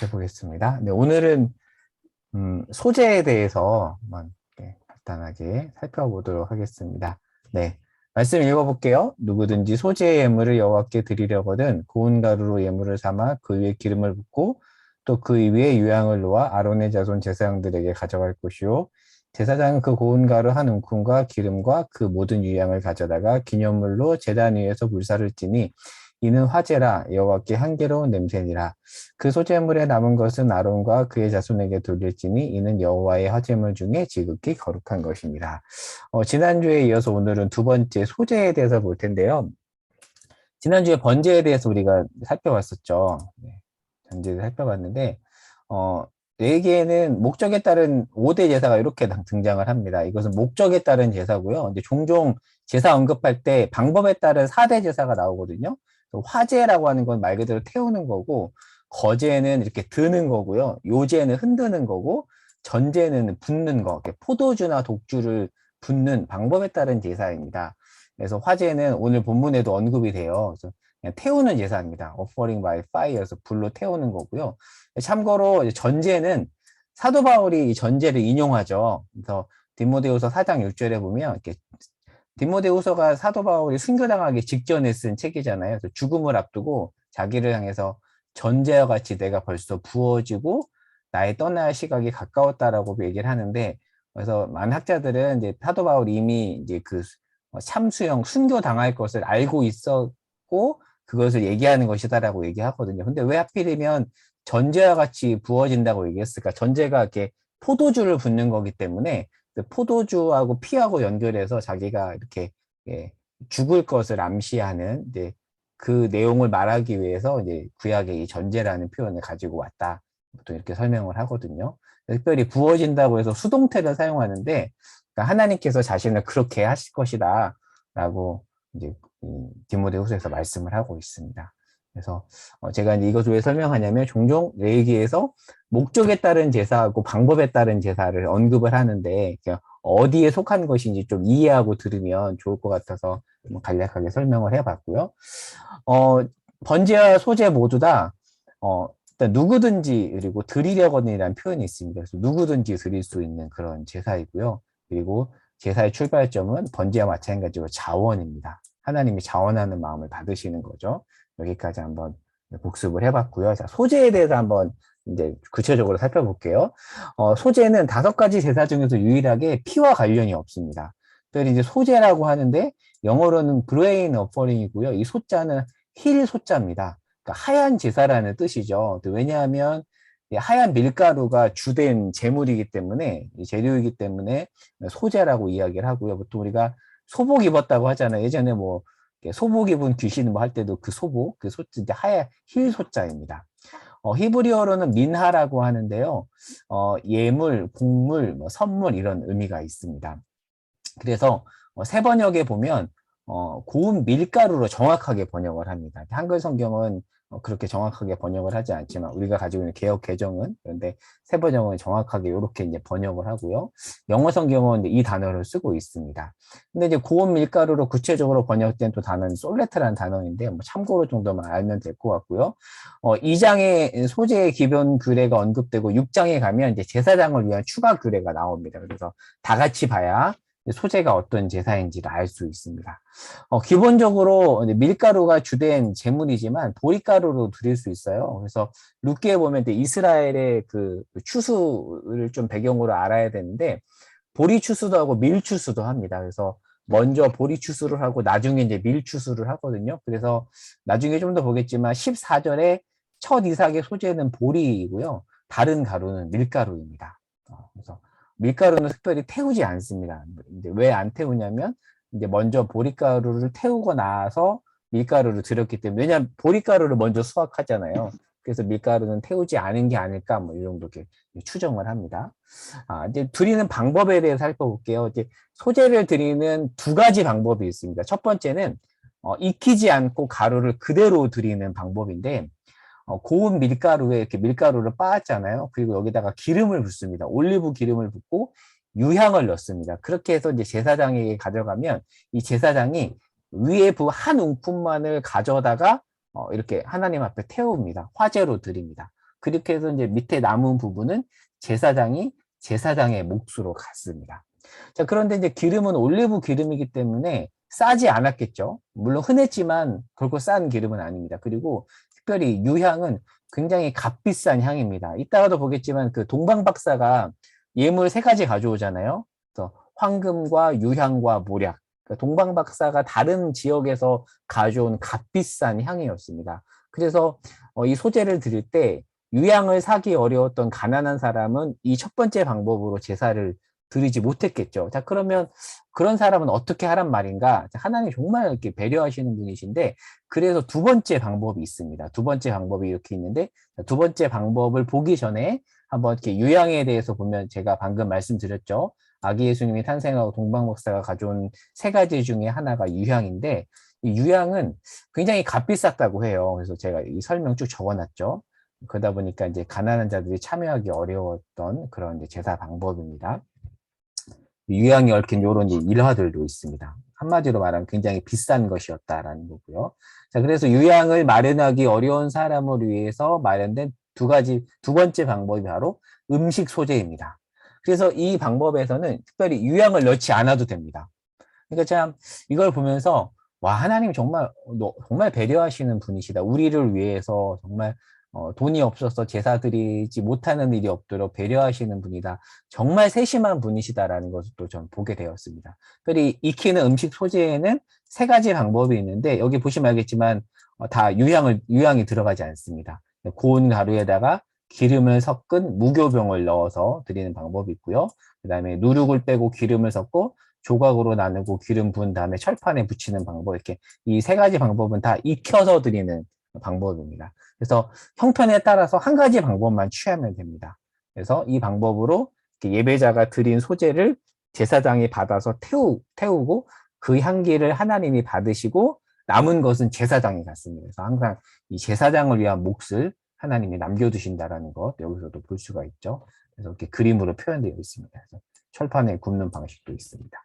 해보겠습니다. 네, 오늘은 소재에 대해서 한번 간단하게 살펴보도록 하겠습니다. 네, 말씀 읽어볼게요. 누구든지 소재의 예물을 여호와께 드리려거든 고운 가루로 예물을 삼아 그 위에 기름을 붓고 또 그 위에 유향을 놓아 아론의 자손 제사장들에게 가져갈 것이요 제사장은 그 고운 가루 한 움큼과 기름과 그 모든 유향을 가져다가 기념물로 제단 위에서 불사를 지니 이는 화제라 여호와께 향기로운 냄새니라. 그 소재물에 남은 것은 아론과 그의 자손에게 돌릴지니 이는 여호와의 화제물 중에 지극히 거룩한 것입니다. 지난주에 이어서 오늘은 두 번째 소재에 대해서 볼 텐데요. 지난주에 번제에 대해서 우리가 살펴봤었죠. 네, 번제를 살펴봤는데 네 개는 목적에 따른 5대 제사가 이렇게 등장을 합니다. 이것은 목적에 따른 제사고요. 근데 종종 제사 언급할 때 방법에 따른 4대 제사가 나오거든요. 화제라고 하는 건 말 그대로 태우는 거고, 거제는 이렇게 드는 거고요. 요제는 흔드는 거고, 전제는 붓는 거, 포도주나 독주를 붓는 방법에 따른 제사입니다. 그래서 화제는 오늘 본문에도 언급이 돼요. 그래서 그냥 태우는 제사입니다. Offering by fire에서 불로 태우는 거고요. 참고로 전제는 사도 바울이 이 전제를 인용하죠. 그래서 디모데후서 4장 6절에 보면 이렇게 디모데후서가 사도 바울이 순교당하기 직전에 쓴 책이잖아요. 그래서 죽음을 앞두고 자기를 향해서 전제와 같이 내가 벌써 부어지고 나의 떠날 시각이 가까웠다라고 얘기를 하는데, 그래서 많은 학자들은 이제 사도 바울이 이미 이제 그 참수형 순교 당할 것을 알고 있었고 그것을 얘기하는 것이다라고 얘기하거든요. 근데 왜 하필이면 전제와 같이 부어진다고 얘기했을까? 전제가 이렇게 포도주를 붓는 거기 때문에 그 포도주하고 피하고 연결해서 자기가 이렇게 죽을 것을 암시하는 이제 그 내용을 말하기 위해서 이제 구약의 이 전제라는 표현을 가지고 왔다. 보통 이렇게 설명을 하거든요. 특별히 부어진다고 해서 수동태를 사용하는데, 그러니까 하나님께서 자신을 그렇게 하실 것이다 라고 이제 디모데후서에서 말씀을 하고 있습니다. 그래서 제가 이제 이것을 왜 설명하냐면 종종 레위기에서 목적에 따른 제사하고 방법에 따른 제사를 언급을 하는데 어디에 속한 것인지 좀 이해하고 들으면 좋을 것 같아서 간략하게 설명을 해봤고요. 번제와 소제 모두 다 일단 누구든지 그리고 드리려거든이라는 표현이 있습니다. 그래서 누구든지 드릴 수 있는 그런 제사이고요. 그리고 제사의 출발점은 번제와 마찬가지로 자원입니다. 하나님이 자원하는 마음을 받으시는 거죠. 여기까지 한번 복습을 해봤고요. 자, 소제에 대해서 한번 이제 구체적으로 살펴볼게요. 소제는 5가지 제사 중에서 유일하게 피와 관련이 없습니다. 특별히 이제 소제라고 하는데 영어로는 grain offering이고요. 이 소자는 힐 소자입니다. 그러니까 하얀 제사라는 뜻이죠. 왜냐하면 하얀 밀가루가 주된 재물이기 때문에, 재료이기 때문에 소제라고 이야기를 하고요. 보통 우리가 소복 입었다고 하잖아요. 예전에 뭐 소복 입은 귀신 뭐 할 때도 그 소복, 그 소자 이제 하얀 힐 소자입니다. 히브리어로는 민하라고 하는데요. 예물, 곡물, 뭐 선물 이런 의미가 있습니다. 그래서 새 번역에 보면 고운 밀가루로 정확하게 번역을 합니다. 한글 성경은 그렇게 정확하게 번역을 하지 않지만 우리가 가지고 있는 개역 개정은, 그런데 새 번역은 정확하게 이렇게 이제 번역을 하고요. 영어 성경은 이 단어를 쓰고 있습니다. 근데 이제 고운 밀가루로 구체적으로 번역된 또 단어는 솔레트라는 단어인데 뭐 참고로 정도만 알면 될 것 같고요. 2장에 소재의 기본 규례가 언급되고 6장에 가면 이제 제사장을 위한 추가 규례가 나옵니다. 그래서 다 같이 봐야 소재가 어떤 제사인지를 알 수 있습니다. 기본적으로 밀가루가 주된 제물이지만 보리가루로 드릴 수 있어요. 그래서 룻기에 보면 이스라엘의 그 추수를 좀 배경으로 알아야 되는데 보리 추수도 하고 밀 추수도 합니다. 그래서 먼저 보리 추수를 하고 나중에 이제 밀 추수를 하거든요. 그래서 나중에 좀 더 보겠지만 14절에 첫 이삭의 소재는 보리이고요. 다른 가루는 밀가루입니다. 그래서 밀가루는 특별히 태우지 않습니다. 왜 안 태우냐면 이제 먼저 보리가루를 태우고 나서 밀가루를 들였기 때문에, 왜냐하면 보리가루를 먼저 수확하잖아요. 그래서 밀가루는 태우지 않은 게 아닐까 뭐 이 정도 이렇게 추정을 합니다. 이제 드리는 방법에 대해서 살펴볼게요. 이제 소재를 드리는 2가지 방법이 있습니다. 첫 번째는 익히지 않고 가루를 그대로 드리는 방법인데, 고운 밀가루에 이렇게 밀가루를 빻았잖아요. 그리고 여기다가 기름을 붓습니다. 올리브 기름을 붓고 유향을 넣습니다. 그렇게 해서 이제 제사장에게 가져가면 이 제사장이 위에 부 한 움큼만을 가져다가 이렇게 하나님 앞에 태웁니다. 화제로 드립니다. 그렇게 해서 이제 밑에 남은 부분은 제사장이 제사장의 몫으로 갔습니다. 자, 그런데 이제 기름은 올리브 기름이기 때문에 싸지 않았겠죠. 물론 흔했지만 결코 싼 기름은 아닙니다. 그리고 특별히 유향은 굉장히 값비싼 향입니다. 이따가도 보겠지만 그 동방박사가 예물 세 가지 가져오잖아요. 그래서 황금과 유향과 모략. 그러니까 동방박사가 다른 지역에서 가져온 값비싼 향이었습니다. 그래서 이 소재를 드릴 때 유향을 사기 어려웠던 가난한 사람은 이 첫 번째 방법으로 제사를 드리지 못했겠죠. 자, 그러면 그런 사람은 어떻게 하란 말인가? 하나님 정말 이렇게 배려하시는 분이신데, 그래서 두 번째 방법이 있습니다. 두 번째 방법이 이렇게 있는데, 두 번째 방법을 보기 전에 한번 이렇게 유향에 대해서 보면 제가 방금 말씀드렸죠. 아기 예수님이 탄생하고 동방박사가 가져온 세 가지 중에 하나가 유향인데, 이 유향은 굉장히 값비쌌다고 해요. 그래서 제가 이 설명 쭉 적어놨죠. 그러다 보니까 이제 가난한 자들이 참여하기 어려웠던 그런 이제 제사 방법입니다. 유향이 얽힌 이런 일화들도 있습니다. 한마디로 말하면 굉장히 비싼 것이었다라는 거고요. 자, 그래서 유향을 마련하기 어려운 사람을 위해서 마련된 두 번째 방법이 바로 음식 소재입니다. 그래서 이 방법에서는 특별히 유향을 넣지 않아도 됩니다. 그러니까 참 이걸 보면서 와, 하나님 정말 정말 배려하시는 분이시다. 우리를 위해서 정말 돈이 없어서 제사 드리지 못하는 일이 없도록 배려하시는 분이다. 정말 세심한 분이시다라는 것을 또 전 보게 되었습니다. 특별히 익히는 음식 소재에는 세 가지 방법이 있는데 여기 보시면 알겠지만 다 유향이 들어가지 않습니다. 고운 가루에다가 기름을 섞은 무교병을 넣어서 드리는 방법이 있고요. 그 다음에 누룩을 빼고 기름을 섞고 조각으로 나누고 기름 부은 다음에 철판에 붙이는 방법, 이렇게 이 세 가지 방법은 다 익혀서 드리는 방법입니다. 그래서 형편에 따라서 한 가지 방법만 취하면 됩니다. 그래서 이 방법으로 예배자가 드린 소재를 제사장이 받아서 태우고 그 향기를 하나님이 받으시고 남은 것은 제사장이 갖습니다. 그래서 항상 이 제사장을 위한 몫을 하나님이 남겨두신다라는 것 여기서도 볼 수가 있죠. 그래서 이렇게 그림으로 표현되어 있습니다. 그래서 철판에 굽는 방식도 있습니다.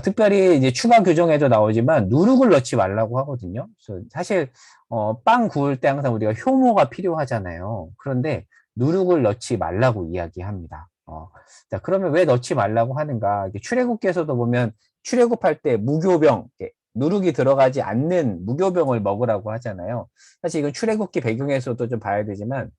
특별히 이제 추가 규정에도 나오지만 누룩을 넣지 말라고 하거든요. 그래서 사실 빵 구울 때 항상 우리가 효모가 필요하잖아요. 그런데 누룩을 넣지 말라고 이야기합니다. 자, 그러면 왜 넣지 말라고 하는가? 출애굽기에서도 보면 출애굽할 때 무교병, 누룩이 들어가지 않는 무교병을 먹으라고 하잖아요. 사실 이건 출애굽기 배경에서도 좀 봐야 되지만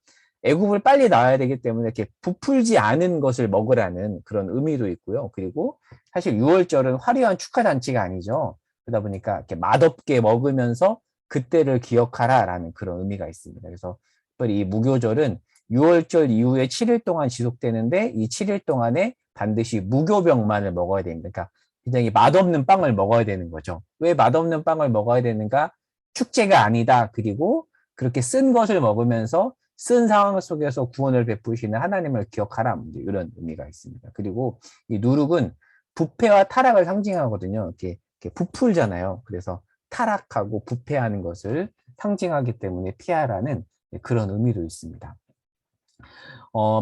애굽을 빨리 나와야 되기 때문에 이렇게 부풀지 않은 것을 먹으라는 그런 의미도 있고요. 그리고 사실 6월절은 화려한 축하 잔치가 아니죠. 그러다 보니까 이렇게 맛없게 먹으면서 그때를 기억하라라는 그런 의미가 있습니다. 그래서 특별히 이 무교절은 6월절 이후에 7일 동안 지속되는데 이 7일 동안에 반드시 무교병만을 먹어야 됩니다. 그러니까 굉장히 맛없는 빵을 먹어야 되는 거죠. 왜 맛없는 빵을 먹어야 되는가? 축제가 아니다. 그리고 그렇게 쓴 것을 먹으면서 쓴 상황 속에서 구원을 베푸시는 하나님을 기억하라. 이런 의미가 있습니다. 그리고 이 누룩은 부패와 타락을 상징하거든요. 이렇게 부풀잖아요. 그래서 타락하고 부패하는 것을 상징하기 때문에 피하라는 그런 의미도 있습니다.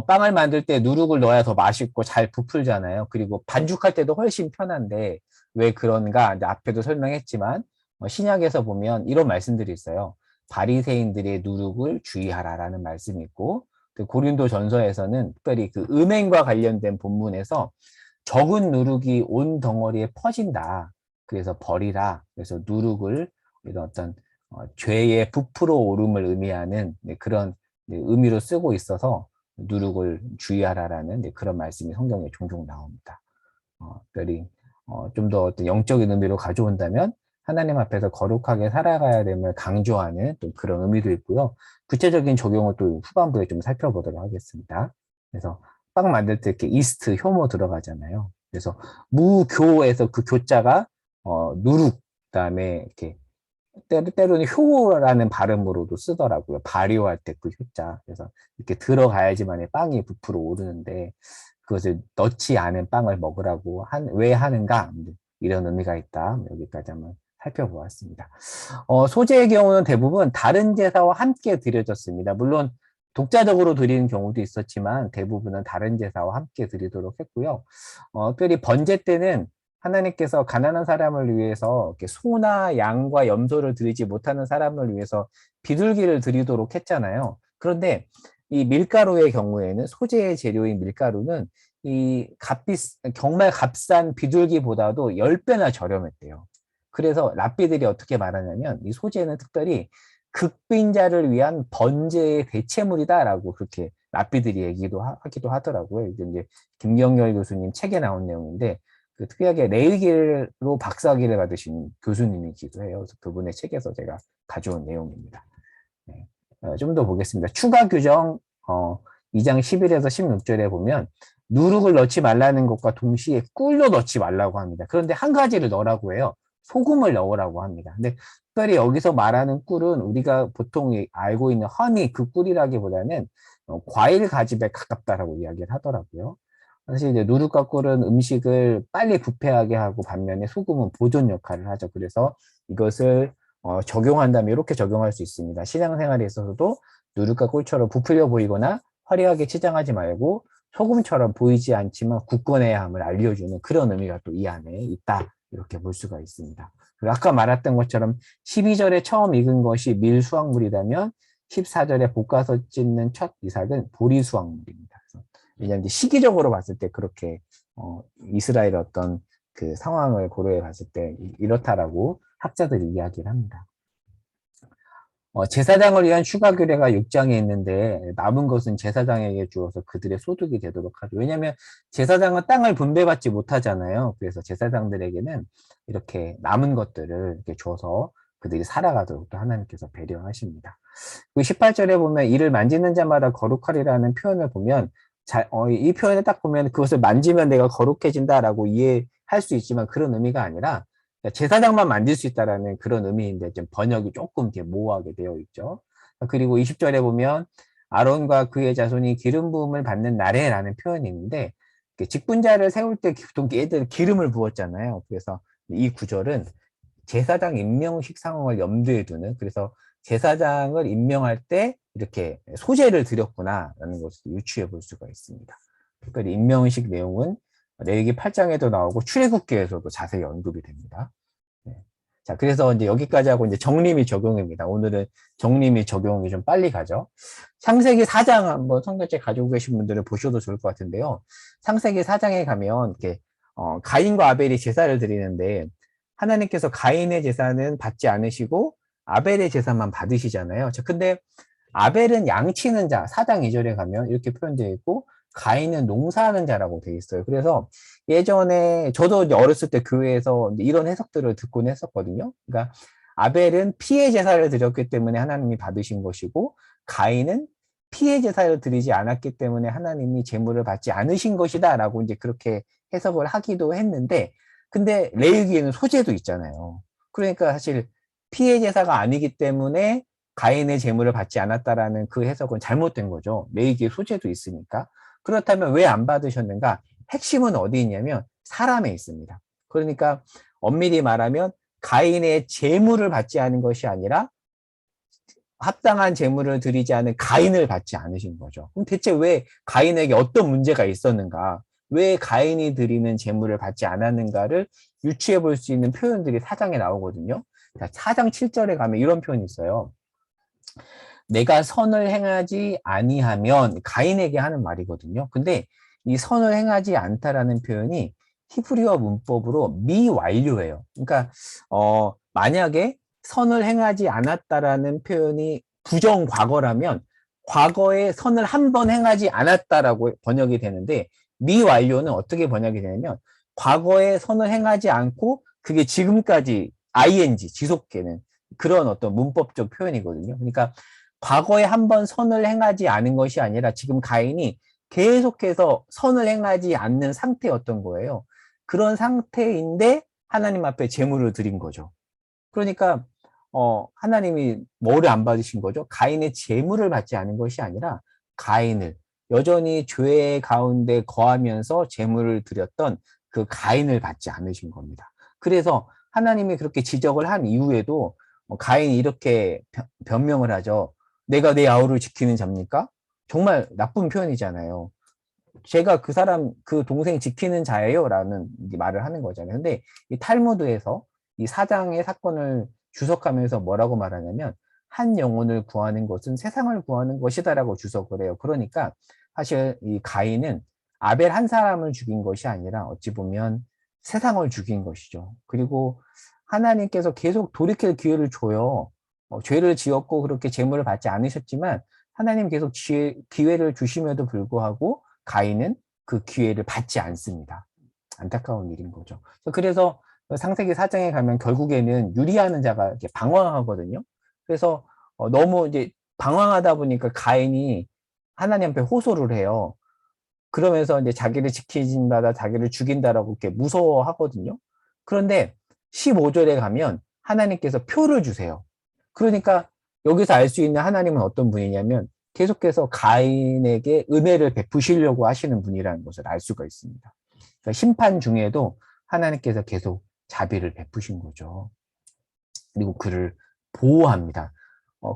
빵을 만들 때 누룩을 넣어야 더 맛있고 잘 부풀잖아요. 그리고 반죽할 때도 훨씬 편한데 왜 그런가? 이제 앞에도 설명했지만 신약에서 보면 이런 말씀들이 있어요. 바리새인들의 누룩을 주의하라라는 말씀이 있고 고린도 전서에서는 특별히 그 음행과 관련된 본문에서 적은 누룩이 온 덩어리에 퍼진다. 그래서 버리라. 그래서 누룩을 이런 어떤 죄의 부풀어 오름을 의미하는 그런 의미로 쓰고 있어서 누룩을 주의하라라는 그런 말씀이 성경에 종종 나옵니다. 특별히 좀 더 어떤 영적인 의미로 가져온다면 하나님 앞에서 거룩하게 살아가야 됨을 강조하는 또 그런 의미도 있고요. 구체적인 적용을 또 후반부에 좀 살펴보도록 하겠습니다. 그래서 빵 만들 때 이렇게 이스트, 효모 들어가잖아요. 그래서 무교에서 그 교자가 누룩, 그다음에 이렇게 때로는 효라는 발음으로도 쓰더라고요. 발효할 때 그 효자. 그래서 이렇게 들어가야지만 빵이 부풀어 오르는데 그것을 넣지 않은 빵을 먹으라고 왜 하는가? 이런 의미가 있다. 여기까지 한번 살펴보았습니다. 소재의 경우는 대부분 다른 제사와 함께 드려졌습니다. 물론 독자적으로 드리는 경우도 있었지만 대부분은 다른 제사와 함께 드리도록 했고요. 특별히 번제 때는 하나님께서 가난한 사람을 위해서 이렇게 소나 양과 염소를 드리지 못하는 사람을 위해서 비둘기를 드리도록 했잖아요. 그런데 이 밀가루의 경우에는 소재의 재료인 밀가루는 정말 값싼 비둘기보다도 10배나 저렴했대요. 그래서 랍비들이 어떻게 말하냐면 이 소재는 특별히 극빈자를 위한 번제의 대체물이다라고 그렇게 랍비들이 하기도 하더라고요. 이제 김경열 교수님 책에 나온 내용인데 그 특이하게 레이기로 박사학위를 받으신 교수님이기도 해요. 그래서 그분의 책에서 제가 가져온 내용입니다. 네. 좀 더 보겠습니다. 추가 규정 2장 11에서 16절에 보면 누룩을 넣지 말라는 것과 동시에 꿀도 넣지 말라고 합니다. 그런데 한 가지를 넣으라고 해요. 소금을 넣으라고 합니다. 근데 특별히 여기서 말하는 꿀은 우리가 보통 알고 있는 허니 그 꿀이라기보다는 과일 가집에 가깝다라고 이야기를 하더라고요. 사실 이제 누룩과 꿀은 음식을 빨리 부패하게 하고 반면에 소금은 보존 역할을 하죠. 그래서 이것을 적용한다면 이렇게 적용할 수 있습니다. 신앙생활에 있어서도 누룩과 꿀처럼 부풀려 보이거나 화려하게 치장하지 말고 소금처럼 보이지 않지만 굳건해야 함을 알려주는 그런 의미가 또 이 안에 있다. 이렇게 볼 수가 있습니다. 그리고 아까 말했던 것처럼 12절에 처음 익은 것이 밀수확물이라면 14절에 볶아서 찢는 첫 이삭은 보리수확물입니다. 왜냐하면 시기적으로 봤을 때 그렇게 이스라엘 어떤 그 상황을 고려해 봤을 때 이렇다라고 학자들이 이야기를 합니다. 제사장을 위한 추가 규례가 6장에 있는데 남은 것은 제사장에게 주어서 그들의 소득이 되도록 하죠. 왜냐하면 제사장은 땅을 분배받지 못하잖아요. 그래서 제사장들에게는 이렇게 남은 것들을 이렇게 줘서 그들이 살아가도록 또 하나님께서 배려하십니다. 그 18절에 보면 이를 만지는 자마다 거룩하리라는 표현을 보면 이 표현을 딱 보면 그것을 만지면 내가 거룩해진다라고 이해할 수 있지만 그런 의미가 아니라 제사장만 만질 수 있다라는 그런 의미인데 좀 번역이 조금 이렇게 모호하게 되어 있죠. 그리고 20절에 보면 아론과 그의 자손이 기름 부음을 받는 날에라는 표현이 있는데 직분자를 세울 때 보통 얘들 기름을 부었잖아요. 그래서 이 구절은 제사장 임명식 상황을 염두에 두는 그래서 제사장을 임명할 때 이렇게 소재를 드렸구나라는 것을 유추해 볼 수가 있습니다. 특별히 임명식 내용은 레위기 8장에도 나오고 출애굽기에서도 자세히 언급이 됩니다. 네. 자, 그래서 이제 여기까지 하고 이제 정림이 적용입니다. 오늘은 정림이 적용이 좀 빨리 가죠. 창세기 4장 한번 성경책 가지고 계신 분들은 보셔도 좋을 것 같은데요. 창세기 4장에 가면 이렇게 가인과 아벨이 제사를 드리는데 하나님께서 가인의 제사는 받지 않으시고 아벨의 제사만 받으시잖아요. 자, 근데 아벨은 양치는 자, 4장 2절에 가면 이렇게 표현되어 있고 가인은 농사하는 자라고 되어 있어요. 그래서 예전에 저도 어렸을 때 교회에서 이런 해석들을 듣곤 했었거든요. 그러니까 아벨은 피해 제사를 드렸기 때문에 하나님이 받으신 것이고 가인은 피해 제사를 드리지 않았기 때문에 하나님이 제물을 받지 않으신 것이다 라고 이제 그렇게 해석을 하기도 했는데 근데 레위기에는 소제도 있잖아요. 그러니까 사실 피해 제사가 아니기 때문에 가인의 제물을 받지 않았다라는 그 해석은 잘못된 거죠. 레위기에 소제도 있으니까. 그렇다면 왜 안 받으셨는가? 핵심은 어디 있냐면 사람에 있습니다. 그러니까 엄밀히 말하면 가인의 제물을 받지 않은 것이 아니라 합당한 제물을 드리지 않은 가인을 받지 않으신 거죠. 그럼 대체 왜 가인에게 어떤 문제가 있었는가? 왜 가인이 드리는 제물을 받지 않았는가를 유추해 볼 수 있는 표현들이 4장에 나오거든요. 4장 7절에 가면 이런 표현이 있어요. 내가 선을 행하지 아니하면 가인에게 하는 말이거든요. 근데 이 선을 행하지 않다라는 표현이 히브리어 문법으로 미완료예요. 그러니까 만약에 선을 행하지 않았다라는 표현이 부정 과거라면 과거에 선을 한 번 행하지 않았다라고 번역이 되는데 미완료는 어떻게 번역이 되냐면 과거에 선을 행하지 않고 그게 지금까지 ing 지속되는 그런 어떤 문법적 표현이거든요. 그러니까 과거에 한 번 선을 행하지 않은 것이 아니라 지금 가인이 계속해서 선을 행하지 않는 상태였던 거예요. 그런 상태인데 하나님 앞에 제물을 드린 거죠. 그러니까 하나님이 뭐를 안 받으신 거죠? 가인의 제물을 받지 않은 것이 아니라 가인을 여전히 죄 가운데 거하면서 제물을 드렸던 그 가인을 받지 않으신 겁니다. 그래서 하나님이 그렇게 지적을 한 이후에도 가인이 이렇게 변명을 하죠. 내가 내 아우를 지키는 자입니까? 정말 나쁜 표현이잖아요. 제가 그 사람, 그 동생 지키는 자예요. 라는 말을 하는 거잖아요. 근데 이 탈무드에서 이 4장의 사건을 주석하면서 뭐라고 말하냐면 한 영혼을 구하는 것은 세상을 구하는 것이다라고 주석을 해요. 그러니까 사실 이 가인은 아벨 한 사람을 죽인 것이 아니라 어찌 보면 세상을 죽인 것이죠. 그리고 하나님께서 계속 돌이킬 기회를 줘요. 죄를 지었고 그렇게 재물을 받지 않으셨지만 하나님 계속 기회를 주심에도 불구하고 가인은 그 기회를 받지 않습니다. 안타까운 일인 거죠. 그래서 창세기 4장에 가면 결국에는 유리하는 자가 이렇게 방황하거든요. 그래서 너무 이제 방황하다 보니까 가인이 하나님 앞에 호소를 해요. 그러면서 이제 자기를 지키진다, 자기를 죽인다라고 이렇게 무서워하거든요. 그런데 15절에 가면 하나님께서 표를 주세요. 그러니까 여기서 알 수 있는 하나님은 어떤 분이냐면 계속해서 가인에게 은혜를 베푸시려고 하시는 분이라는 것을 알 수가 있습니다. 그러니까 심판 중에도 하나님께서 계속 자비를 베푸신 거죠. 그리고 그를 보호합니다.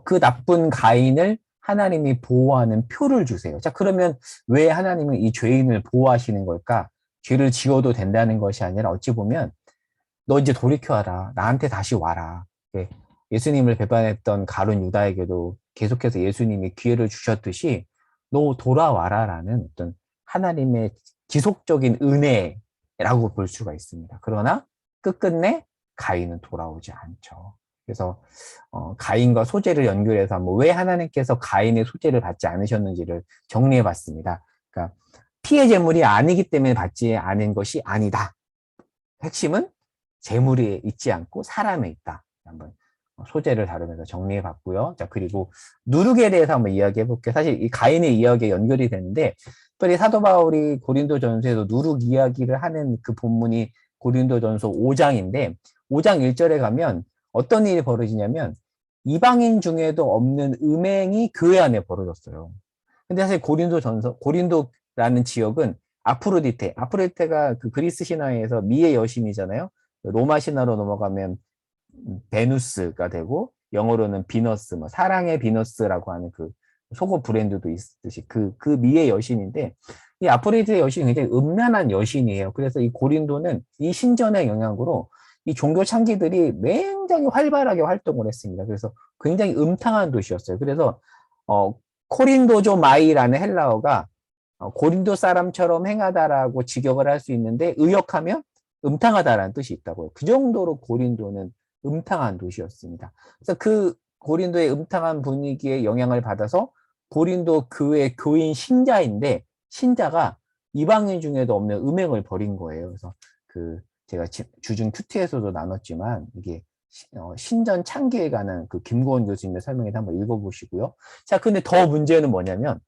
그 나쁜 가인을 하나님이 보호하는 표를 주세요. 자, 그러면 왜 하나님은 이 죄인을 보호하시는 걸까? 죄를 지어도 된다는 것이 아니라 어찌 보면 너 이제 돌이켜와라. 나한테 다시 와라. 예수님을 배반했던 가룟 유다에게도 계속해서 예수님이 기회를 주셨듯이 너 돌아와라라는 어떤 하나님의 지속적인 은혜라고 볼 수가 있습니다. 그러나 끝끝내 가인은 돌아오지 않죠. 그래서 가인과 소재를 연결해서 왜 하나님께서 가인의 소재를 받지 않으셨는지를 정리해 봤습니다. 그러니까 피해 재물이 아니기 때문에 받지 않은 것이 아니다. 핵심은 재물이 있지 않고 사람에 있다. 한번 소재를 다루면서 정리해 봤고요. 자, 그리고 누룩에 대해서 한번 이야기해 볼게요. 사실 이 가인의 이야기에 연결이 되는데, 특별히 사도 바울이 고린도전서에서 누룩 이야기를 하는 그 본문이 고린도전서 5장인데, 5장 1절에 가면 어떤 일이 벌어지냐면, 이방인 중에도 없는 음행이 교회 안에 벌어졌어요. 근데 사실 고린도라는 지역은 아프로디테가 그 그리스 신화에서 미의 여신이잖아요. 로마 신화로 넘어가면 베누스가 되고 영어로는 비너스, 뭐 사랑의 비너스라고 하는 그 속옷 브랜드도 있듯이 그 미의 여신인데 이 아프로디테 여신이 굉장히 음란한 여신이에요. 그래서 이 고린도는 이 신전의 영향으로 이 종교 창기들이 굉장히 활발하게 활동을 했습니다. 그래서 굉장히 음탕한 도시였어요. 그래서 코린도조 마이라는 헬라어가 고린도 사람처럼 행하다라고 직역을 할 수 있는데 의역하면 음탕하다라는 뜻이 있다고요. 그 정도로 고린도는 음탕한 도시였습니다. 그래서 그 고린도의 음탕한 분위기에 영향을 받아서 고린도 교회 교인 신자인데 신자가 이방인 중에도 없는 음행을 벌인 거예요. 그래서 그 제가 주중 큐티에서도 나눴지만 이게 신전 창기에 관한 그 김고은 교수님의 설명에도 한번 읽어보시고요. 자, 근데 더 문제는 뭐냐면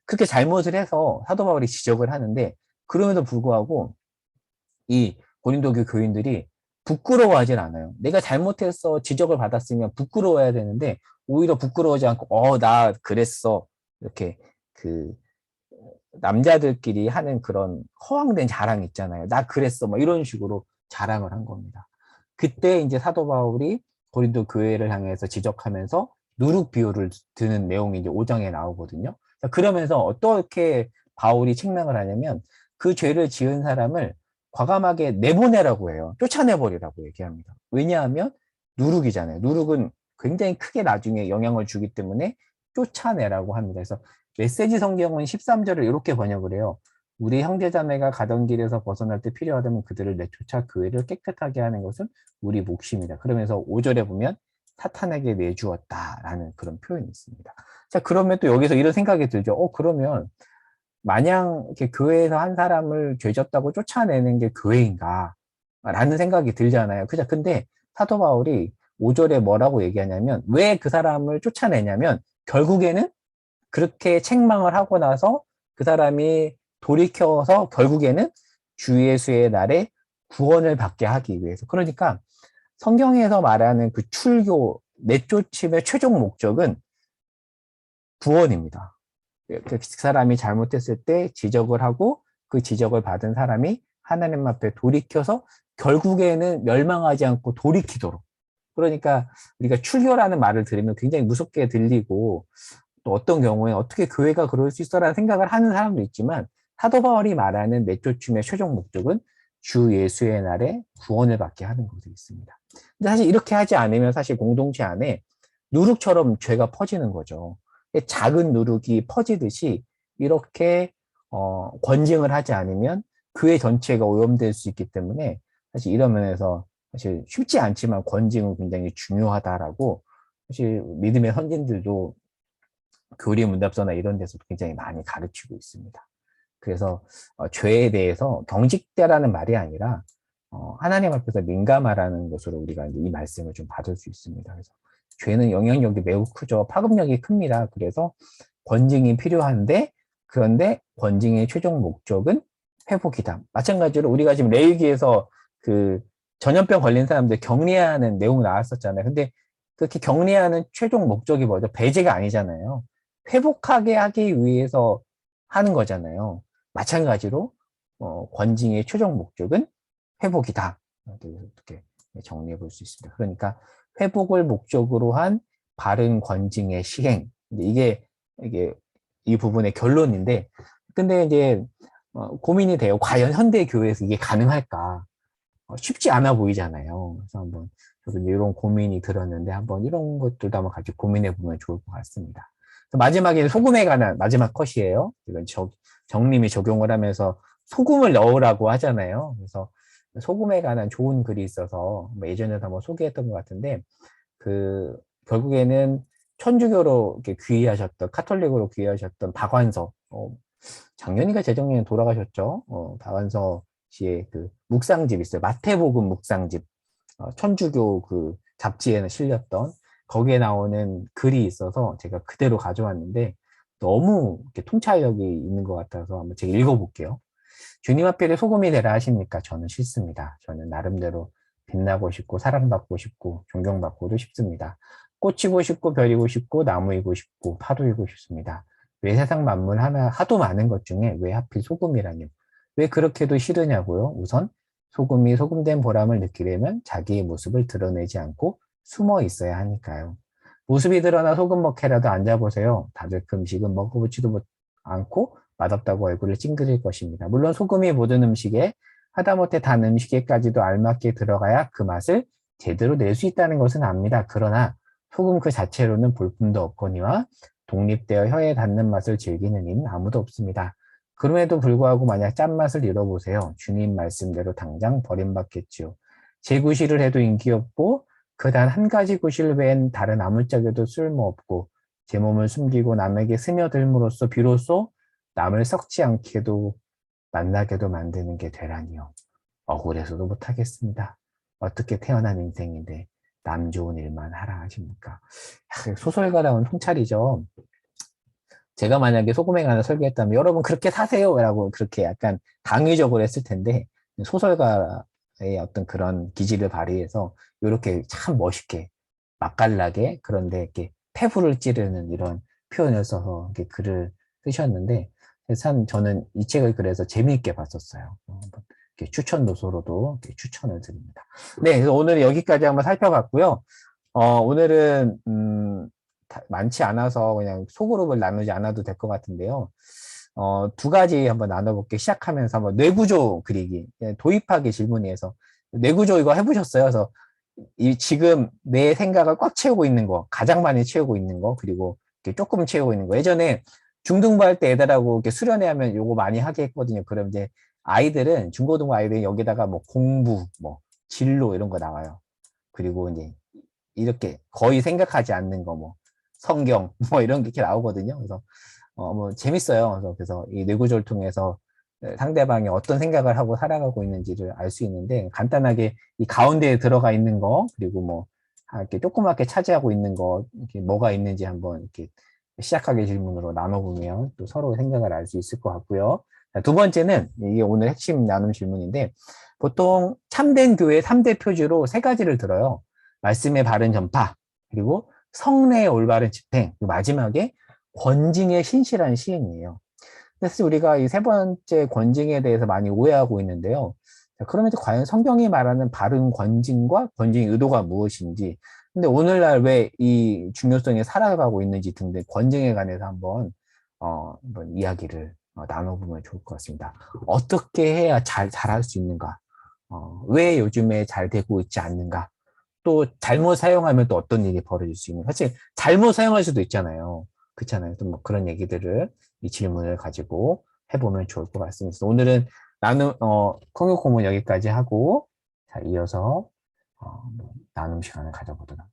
그렇게 잘못을 해서 사도 바울이 지적을 하는데 그럼에도 불구하고 이 고린도 교인들이 부끄러워하진 않아요. 내가 잘못해서 지적을 받았으면 부끄러워해야 되는데 오히려 부끄러워하지 않고 나 그랬어. 이렇게 그 남자들끼리 하는 그런 허황된 자랑 있잖아요. 나 그랬어. 뭐 이런 식으로 자랑을 한 겁니다. 그때 이제 사도 바울이 고린도 교회를 향해서 지적하면서 누룩 비유를 드는 내용이 이제 5장에 나오거든요. 그러면서 어떻게 바울이 책망을 하냐면 그 죄를 지은 사람을 과감하게 내보내라고 해요. 쫓아내버리라고 얘기합니다. 왜냐하면 누룩이잖아요. 누룩은 굉장히 크게 나중에 영향을 주기 때문에 쫓아내라고 합니다. 그래서 메시지 성경은 13절을 이렇게 번역을 해요. 우리 형제자매가 가던 길에서 벗어날 때 필요하다면 그들을 내쫓아 교회를 깨끗하게 하는 것은 우리 몫입니다. 그러면서 5절에 보면 사탄에게 내주었다라는 그런 표현이 있습니다. 자, 그러면 또 여기서 이런 생각이 들죠. 그러면 마냥 이렇게 교회에서 한 사람을 죄졌다고 쫓아내는 게 교회인가? 라는 생각이 들잖아요. 그죠? 근데 사도 바울이 5절에 뭐라고 얘기하냐면 왜 그 사람을 쫓아내냐면 결국에는 그렇게 책망을 하고 나서 그 사람이 돌이켜서 결국에는 주 예수의 날에 구원을 받게 하기 위해서. 그러니까 성경에서 말하는 그 출교, 내쫓임의 최종 목적은 구원입니다. 그 사람이 잘못했을 때 지적을 하고 그 지적을 받은 사람이 하나님 앞에 돌이켜서 결국에는 멸망하지 않고 돌이키도록. 그러니까 우리가 출교라는 말을 들으면 굉장히 무섭게 들리고 또 어떤 경우에 어떻게 교회가 그럴 수 있어라는 생각을 하는 사람도 있지만 사도 바울이 말하는 내쫓음의 최종 목적은 주 예수의 날에 구원을 받게 하는 것이 있습니다. 근데 사실 이렇게 하지 않으면 사실 공동체 안에 누룩처럼 죄가 퍼지는 거죠. 작은 누룩이 퍼지듯이 이렇게 권징을 하지 않으면 교회 전체가 오염될 수 있기 때문에 사실 이런 면에서 사실 쉽지 않지만 권징은 굉장히 중요하다라고 사실 믿음의 선진들도 교리 문답서나 이런 데서도 굉장히 많이 가르치고 있습니다. 그래서 죄에 대해서 경직되라는 말이 아니라 하나님 앞에서 민감하라는 것으로 우리가 이제 이 말씀을 좀 받을 수 있습니다. 그래서 죄는 영향력이 매우 크죠. 파급력이 큽니다. 그래서 권징이 필요한데 그런데 권징의 최종 목적은 회복이다. 마찬가지로 우리가 지금 레위기에서 그 전염병 걸린 사람들 격리하는 내용 나왔었잖아요. 근데 그렇게 격리하는 최종 목적이 뭐죠? 배제가 아니잖아요. 회복하게 하기 위해서 하는 거잖아요. 마찬가지로 권징의 최종 목적은 회복이다. 이렇게 정리해 볼 수 있습니다. 그러니까 회복을 목적으로 한 바른 권징의 시행. 이게 이 부분의 결론인데, 근데 이제 고민이 돼요. 과연 현대 교회에서 이게 가능할까? 쉽지 않아 보이잖아요. 그래서 한번 저도 이런 고민이 들었는데 한번 이런 것들도 한번 같이 고민해 보면 좋을 것 같습니다. 마지막에 소금에 관한 마지막 컷이에요. 이건 정님이 적용을 하면서 소금을 넣으라고 하잖아요. 그래서 소금에 관한 좋은 글이 있어서 예전에도 한번 소개했던 것 같은데 그 결국에는 천주교로 이렇게 귀의하셨던 카톨릭으로 귀의하셨던 박완서 작년인가 재작년에 돌아가셨죠. 박완서 씨의 그 묵상집 있어요. 마태복음 묵상집 천주교 그 잡지에는 실렸던 거기에 나오는 글이 있어서 제가 그대로 가져왔는데 너무 이렇게 통찰력이 있는 것 같아서 한번 제가 읽어볼게요. 주님 앞에 소금이 되라 하십니까? 저는 싫습니다. 저는 나름대로 빛나고 싶고 사랑받고 싶고 존경받고도 싶습니다. 꽃이고 싶고 별이고 싶고 나무이고 싶고 파도이고 싶습니다. 왜 세상 만물 하나 하도 많은 것 중에 왜 하필 소금이라뇨? 왜 그렇게도 싫으냐고요? 우선 소금이 소금된 보람을 느끼려면 자기의 모습을 드러내지 않고 숨어 있어야 하니까요. 모습이 드러나 소금 먹게라도 앉아보세요. 다들 그 음식은 먹어보지도 않고 맛없다고 얼굴을 찡그릴 것입니다. 물론 소금이 모든 음식에 하다못해 단 음식에까지도 알맞게 들어가야 그 맛을 제대로 낼 수 있다는 것은 압니다. 그러나 소금 그 자체로는 볼품도 없거니와 독립되어 혀에 닿는 맛을 즐기는 이는 아무도 없습니다. 그럼에도 불구하고 만약 짠맛을 잃어보세요. 주님 말씀대로 당장 버림받겠지요. 제 구실을 해도 인기 없고 그 단 한 가지 구실 외엔 다른 아무짝에도 쓸모없고 제 몸을 숨기고 남에게 스며들므로써 비로소 남을 썩지 않게도 만나게도 만드는 게 되라니요. 억울해서도 못하겠습니다. 어떻게 태어난 인생인데 남 좋은 일만 하라 하십니까? 소설가라는 통찰이죠. 제가 만약에 소금에 관한 설계했다면 여러분 그렇게 사세요 라고 그렇게 약간 강의적으로 했을 텐데 소설가의 어떤 그런 기질을 발휘해서 이렇게 참 멋있게 맛깔나게 그런데 이렇게 폐부를 찌르는 이런 표현을 써서 이렇게 글을 쓰셨는데 참 저는 이 책을 그래서 재미있게 봤었어요. 이렇게 추천 도서로도 이렇게 추천을 드립니다. 네, 그래서 오늘 여기까지 한번 살펴봤고요. 오늘은 많지 않아서 그냥 소그룹을 나누지 않아도 될 것 같은데요. 두 가지 한번 나눠볼게 시작하면서 한번 뇌구조 그리기 도입하기 질문이어서 뇌구조 이거 해보셨어요? 그래서 지금 내 생각을 꽉 채우고 있는 거 가장 많이 채우고 있는 거 그리고 조금 채우고 있는 거 예전에 중등부 할 때 애들하고 이렇게 수련회 하면 요거 많이 하게 했거든요. 그럼 이제 아이들은 중고등부 아이들은 여기다가 뭐 공부 뭐 진로 이런 거 나와요. 그리고 이제 이렇게 거의 생각하지 않는 거 뭐 성경 뭐 이런 게 이렇게 나오거든요. 그래서 뭐 재밌어요. 그래서 이 뇌구조를 통해서 상대방이 어떤 생각을 하고 살아가고 있는지를 알 수 있는데 간단하게 이 가운데에 들어가 있는 거 그리고 뭐 이렇게 조그맣게 차지하고 있는 거 이렇게 뭐가 있는지 한번 이렇게 시작하기 질문으로 나눠보면 또 서로 생각을 알 수 있을 것 같고요. 두 번째는 이게 오늘 핵심 나눔 질문인데 보통 참된 교회 3대 표지로 세 가지를 들어요. 말씀의 바른 전파, 그리고 성례의 올바른 집행, 그리고 마지막에 권징의 신실한 시행이에요. 그래서 우리가 이 세 번째 권징에 대해서 많이 오해하고 있는데요. 그러면 과연 성경이 말하는 바른 권징과 권징의 의도가 무엇인지, 근데 오늘날 왜 이 중요성이 살아가고 있는지 등등 권징에 관해서 한번 이야기를 나눠보면 좋을 것 같습니다. 어떻게 해야 잘할 수 있는가? 왜 요즘에 잘 되고 있지 않는가? 또 잘못 사용하면 또 어떤 일이 벌어질 수 있는, 사실 잘못 사용할 수도 있잖아요. 그렇잖아요. 또 뭐 그런 얘기들을 이 질문을 가지고 해보면 좋을 것 같습니다. 오늘은 통역 공문 여기까지 하고, 자, 이어서 나눔 시간을 가져보도록